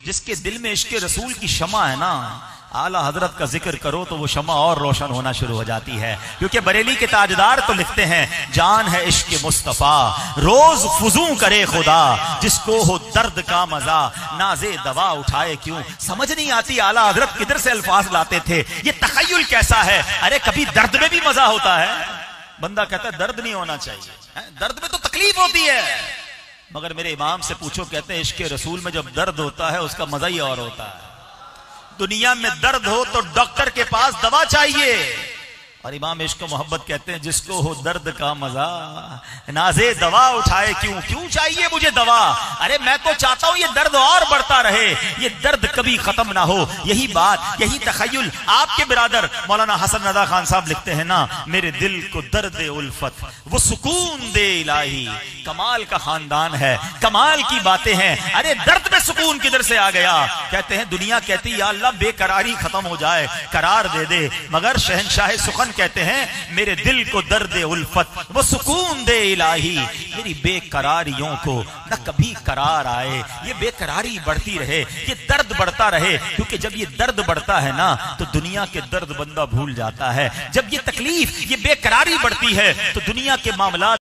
جس کے دل میں عشق رسول کی شمع ہے نا، اعلیٰ حضرت کا ذکر کرو تو وہ شمع اور روشن ہونا شروع ہو جاتی ہے. کیونکہ بریلی کے تاجدار تو لکھتے ہیں جان ہے عشق مصطفیٰ روز فزوں کرے خدا، جس کو ہو درد کا مزہ نازے دوا اٹھائے کیوں. سمجھ نہیں آتی اعلیٰ حضرت کدھر سے الفاظ لاتے تھے، یہ تخیل کیسا ہے. ارے کبھی درد میں بھی مزہ ہوتا ہے. بندہ کہتا ہے درد نہیں ہونا چاہیے، درد میں تو تکلیف ہوتی ہے. مگر میرے امام سے پوچھو، کہتے ہیں عشق رسول میں جب درد ہوتا ہے اس کا مزہ ہی اور ہوتا ہے. دنیا میں درد ہو تو ڈاکٹر کے پاس دوا چاہیے، اور امام عشق و محبت کہتے ہیں جس کو ہو درد کا مزہ نازے دوا اٹھائے کیوں. کیوں چاہیے مجھے دوا؟ ارے میں تو چاہتا ہوں یہ درد اور بڑھتا رہے، یہ درد کبھی ختم نہ ہو. یہی بات، یہی تخیل آپ کے برادر مولانا حسن رضا خان صاحب لکھتے ہیں نا، میرے دل کو درد الفت وہ سکون دے الہی. کمال کا خاندان ہے، کمال کی باتیں ہیں. ارے درد میں سکون کدھر سے آ گیا؟ کہتے ہیں دنیا کہتی یا اللہ بے قراری ختم ہو جائے، قرار دے دے. مگر شہنشاہ سخن کہتے ہیں میرے دل کو درد الفت وہ سکون دے الہی. میری بے قراریوں کو نہ کبھی قرار آئے، یہ بے قراری بڑھتی رہے، یہ درد بڑھتا رہے. کیونکہ جب یہ درد بڑھتا ہے نا تو دنیا کے درد بندہ بھول جاتا ہے. جب یہ تکلیف، یہ بے قراری بڑھتی ہے تو دنیا کے معاملات